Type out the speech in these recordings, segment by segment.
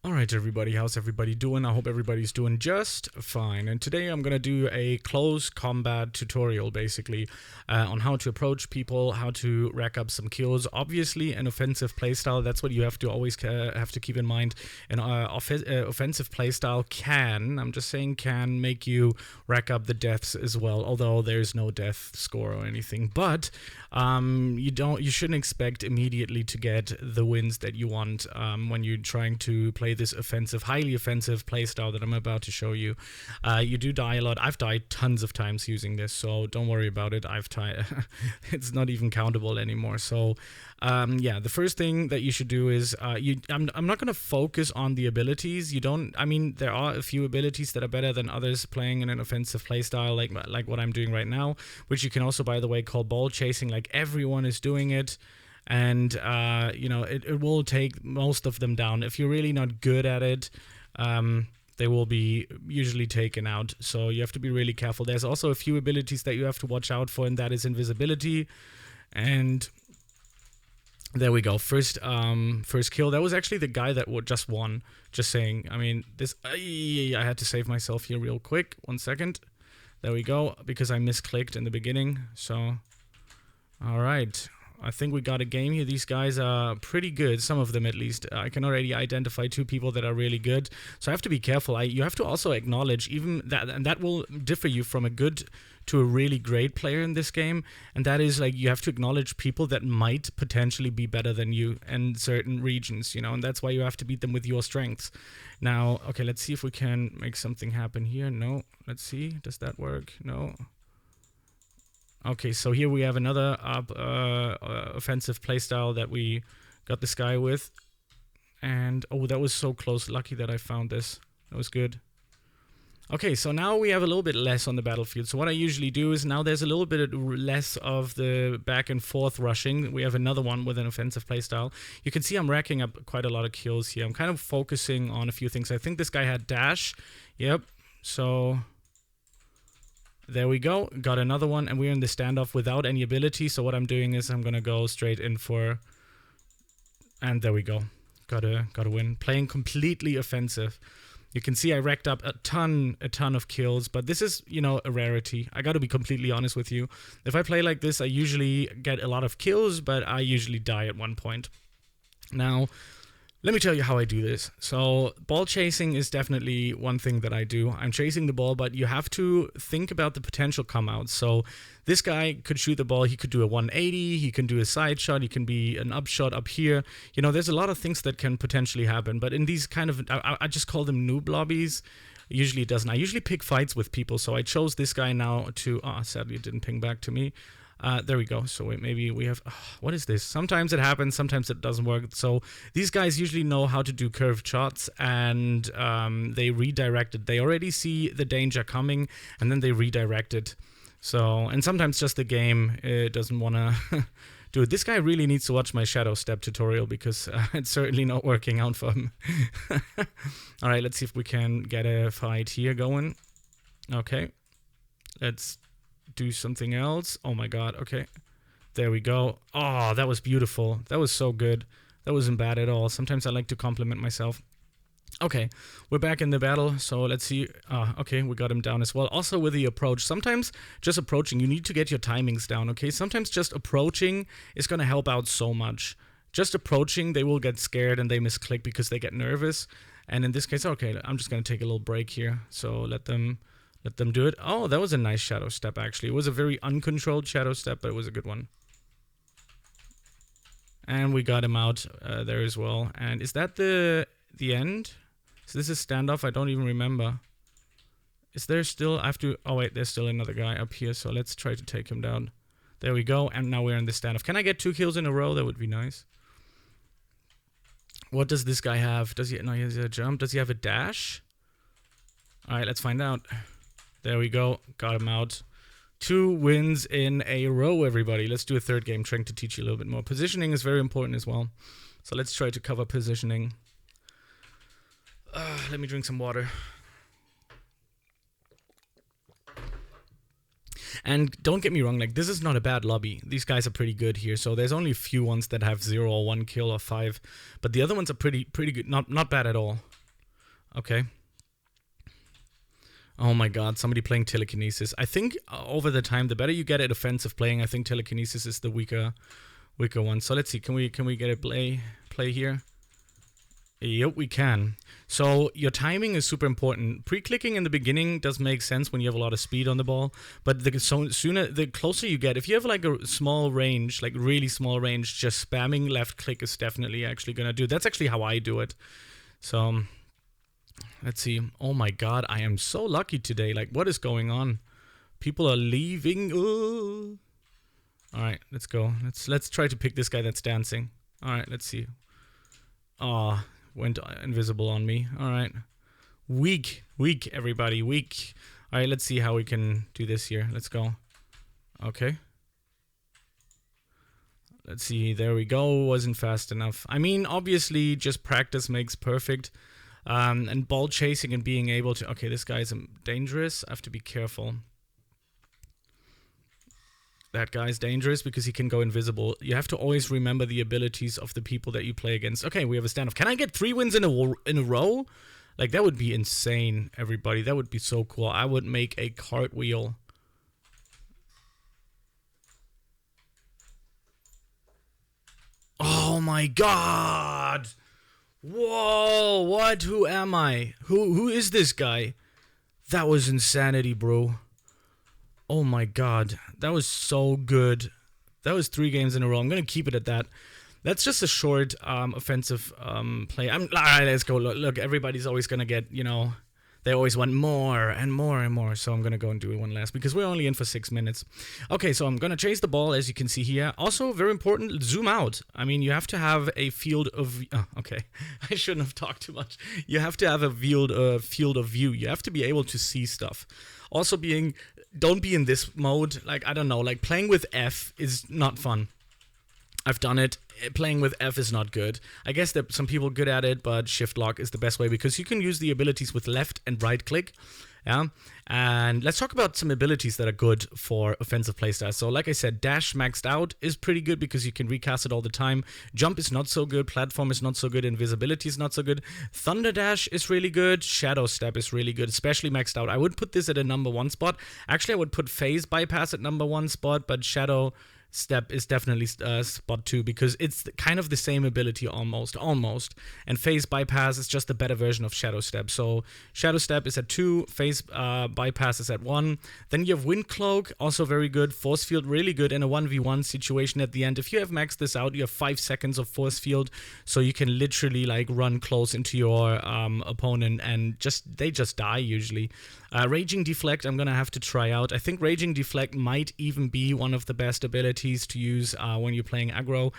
Alright everybody, how's everybody doing? I hope everybody's doing just fine. And today I'm gonna do a close combat tutorial basically on how to approach people, how to rack up some kills. Obviously an offensive playstyle, that's what you have to always have to keep in mind. An offensive playstyle I'm just saying can make you rack up the deaths as well, although there's no death score or anything. But you shouldn't expect immediately to get the wins that you want when you're trying to play this highly offensive playstyle that I'm about to show you. You do die a lot. I've died tons of times using this, so don't worry about it. It's not even countable anymore. So yeah, the first thing that you should do is I'm not going to focus on the abilities. There are a few abilities that are better than others playing in an offensive playstyle, like what I'm doing right now, which you can also, by the way, call ball chasing. Like everyone is doing it. And it will take most of them down. If you're really not good at it, they will be usually taken out. So you have to be really careful. There's also a few abilities that you have to watch out for, and that is invisibility. And there we go. First kill. That was actually the guy that just won. Just saying. I mean, I had to save myself here real quick. 1 second. There we go. Because I misclicked in the beginning. So, all right. I think we got a game here. These guys are pretty good, some of them at least. I can already identify 2 people that are really good. So I have to be careful. You have to also acknowledge even that, and that will differ you from a good to a really great player in this game. And that is, like, you have to acknowledge people that might potentially be better than you in certain regions, and that's why you have to beat them with your strengths. Now, okay, let's see if we can make something happen here. No, let's see. Does that work? No. Okay, so here we have another offensive playstyle that we got this guy with. And, oh, that was so close. Lucky that I found this. That was good. Okay, so now we have a little bit less on the battlefield. So what I usually do is now there's a little bit less of the back and forth rushing. We have another one with an offensive playstyle. You can see I'm racking up quite a lot of kills here. I'm kind of focusing on a few things. I think this guy had dash. Yep, so... there we go, got another one, and we're in the standoff without any ability. So what I'm doing is I'm gonna go straight in for, and there we go, got a win. Playing completely offensive. You can see I racked up a ton of kills, but this is, a rarity. I gotta be completely honest with you. If I play like this, I usually get a lot of kills, but I usually die at one point. Now, let me tell you how I do this. So ball chasing is definitely one thing that I do. I'm chasing the ball, but you have to think about the potential come outs. So this guy could shoot the ball. He could do a 180. He can do a side shot. He can be an up shot up here. There's a lot of things that can potentially happen. But in these kind of, I just call them noob lobbies. Usually it doesn't. I usually pick fights with people. So I chose this guy now to, sadly it didn't ping back to me. There we go. So maybe we have, what is this? Sometimes it happens, sometimes it doesn't work. So these guys usually know how to do curved shots, and they redirect it. They already see the danger coming, and then they redirect it. So, and sometimes just the game doesn't want to do it. This guy really needs to watch my shadow step tutorial, because it's certainly not working out for him. All right, let's see if we can get a fight here going. Okay, let's do something else. Oh my god, okay. There we go. Oh, that was beautiful. That was so good. That wasn't bad at all. Sometimes I like to compliment myself. Okay, we're back in the battle, so let's see. Okay, we got him down as well. Also with the approach, sometimes just approaching, you need to get your timings down, okay? Sometimes just approaching is going to help out so much. Just approaching, they will get scared and they misclick because they get nervous. And in this case, okay, I'm just going to take a little break here. So let them do it. Oh, that was a nice shadow step, actually. It was a very uncontrolled shadow step, but it was a good one. And we got him out there as well. And is that the end? So this is standoff. I don't even remember. Is there still... I have to... Oh, wait. There's still another guy up here. So let's try to take him down. There we go. And now we're in the standoff. Can I get 2 kills in a row? That would be nice. What does this guy have? Does he... No, he has a jump. Does he have a dash? All right, let's find out. There we go. Got him out. 2 wins in a row, everybody. Let's do a third game, trying to teach you a little bit more. Positioning is very important as well. So let's try to cover positioning. Let me drink some water. And don't get me wrong, like, this is not a bad lobby. These guys are pretty good here. So there's only a few ones that have 0 or 1 kill or 5. But the other ones are pretty good. Not bad at all. Okay. Oh my god, somebody playing telekinesis. I think over the time, the better you get at offensive playing, I think telekinesis is the weaker one. So let's see, can we get a play here? Yep, we can. So your timing is super important. Pre-clicking in the beginning does make sense when you have a lot of speed on the ball, but the closer you get, if you have like a small range, like really small range, just spamming left click is definitely actually gonna do. That's actually how I do it. So let's see. Oh my god, I am so lucky today. Like, what is going on? People are leaving. All right, let's go. Let's try to pick this guy that's dancing. All right, let's see. Oh, went invisible on me. All right. Weak, everybody, weak. All right, let's see how we can do this here. Let's go. Okay. Let's see. There we go. Wasn't fast enough. I mean, obviously, just practice makes perfect. And ball chasing and being able to... Okay, this guy is dangerous. I have to be careful. That guy's dangerous because he can go invisible. You have to always remember the abilities of the people that you play against. Okay, we have a standoff. Can I get 3 wins in a row? Like, that would be insane, everybody. That would be so cool. I would make a cartwheel. Oh my god! Whoa, what? Who am I? Who is this guy? That was insanity, bro. Oh my god, that was so good. That was 3 games in a row. I'm gonna keep it at that. That's just a short offensive play. All right, let's go. Look, everybody's always gonna get, you know, they always want more and more and more. So I'm gonna go and do one last because we're only in for 6 minutes. Okay, so I'm gonna chase the ball, as you can see here. Also, very important, zoom out. I mean, you have to have a field of... Oh, okay, I shouldn't have talked too much. You have to have a field of view. You have to be able to see stuff. Also, don't be in this mode. Like, I don't know, like playing with F is not fun. I've done it. Playing with F is not good. I guess there are some people good at it, but Shiftlock is the best way because you can use the abilities with left and right click. Yeah, and let's talk about some abilities that are good for offensive playstyle. So like I said, dash maxed out is pretty good because you can recast it all the time. Jump is not so good, platform is not so good, invisibility is not so good. Thunder dash is really good, shadow step is really good, especially maxed out. I would put this at a #1 spot. Actually, I would put phase bypass at #1 spot, but shadow step is definitely spot 2 because it's kind of the same ability almost, and phase bypass is just a better version of shadow step. So shadow step is at 2, phase bypass is at 1. Then you have wind cloak, also very good, force field really good in a 1v1 situation at the end. If you have maxed this out, you have 5 seconds of force field, so you can literally like run close into your opponent and they just die usually. Raging deflect I'm gonna have to try out. I think raging deflect might even be one of the best abilities to use when you're playing aggro.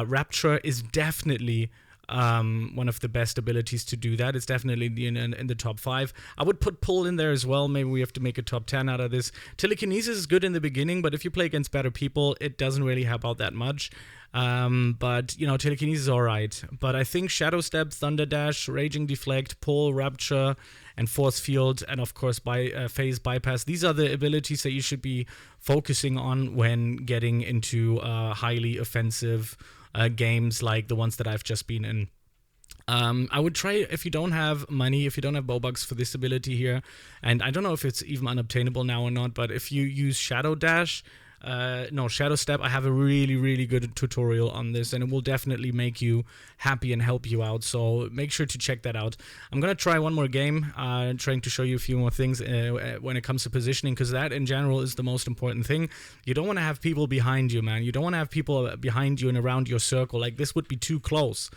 Rapture is definitely one of the best abilities to do that. It's definitely in the top 5. I would put pull in there as well. Maybe we have to make a top 10 out of this. Telekinesis is good in the beginning, but if you play against better people, it doesn't really help out that much. But, you know, telekinesis is alright. But I think shadow step, thunder dash, raging deflect, pull, rapture, and force field, and of course phase bypass. These are the abilities that you should be focusing on when getting into highly offensive games like the ones that I've just been in. I would try, if you don't have money, if you don't have Bobucks for this ability here, and I don't know if it's even unobtainable now or not, but if you use shadow dash, shadow step, I have a really good tutorial on this, and it will definitely make you happy and help you out, so make sure to check that out. I'm gonna try one more game, trying to show you a few more things when it comes to positioning, because that in general is the most important thing. You don't want to have people behind you, man. You don't want to have people behind you and around your circle. Like, this would be too close.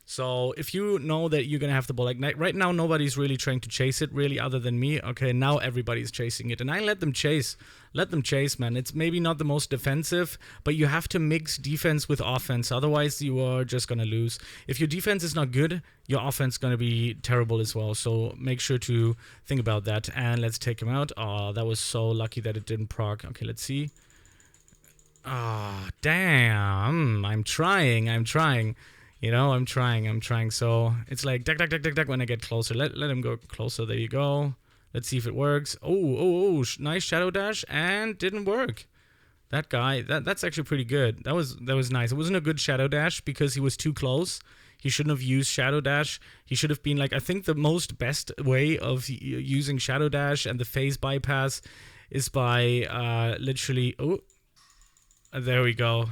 So if you know that you're going to have the ball, like right now nobody's really trying to chase it really other than me. Okay, now everybody's chasing it, and I let them chase. Let them chase, man. It's maybe not the most defensive, but you have to mix defense with offense. Otherwise, you are just going to lose. If your defense is not good, your offense is going to be terrible as well. So make sure to think about that. And let's take him out. Oh, that was so lucky that it didn't proc. Okay, let's see. Ah, oh, damn. I'm trying. You know, I'm trying. So it's like duck when I get closer. Let him go closer. There you go. Let's see if it works. Oh, nice shadow dash, and didn't work. That guy, that's actually pretty good. That was nice. It wasn't a good shadow dash because he was too close. He shouldn't have used Shadow Dash. He should have been like, I think the best way of using Shadow Dash and the phase bypass is by literally, oh, there we go.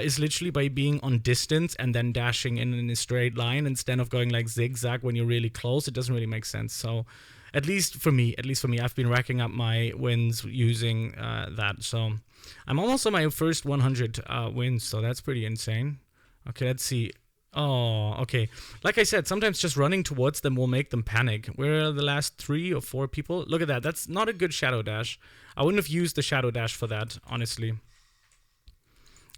Is literally by being on distance and then dashing in a straight line instead of going like zigzag when you're really close. It doesn't really make sense. So at least for me, I've been racking up my wins using that. So I'm almost on my first 100 wins, so that's pretty insane. Okay, let's see. Oh, okay. Like I said, sometimes just running towards them will make them panic. Where are the last 3 or 4 people? Look at that. That's not a good Shadow Dash. I wouldn't have used the Shadow Dash for that, honestly.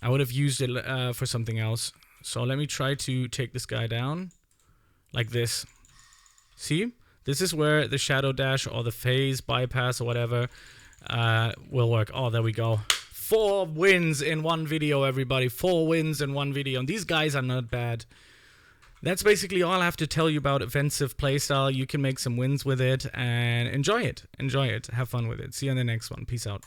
I would have used it for something else. So let me try to take this guy down like this. See? This is where the Shadow Dash or the phase bypass or whatever will work. Oh, there we go. 4 wins in one video, everybody. 4 wins in one video. And these guys are not bad. That's basically all I have to tell you about offensive playstyle. You can make some wins with it and enjoy it. Enjoy it. Have fun with it. See you on the next one. Peace out.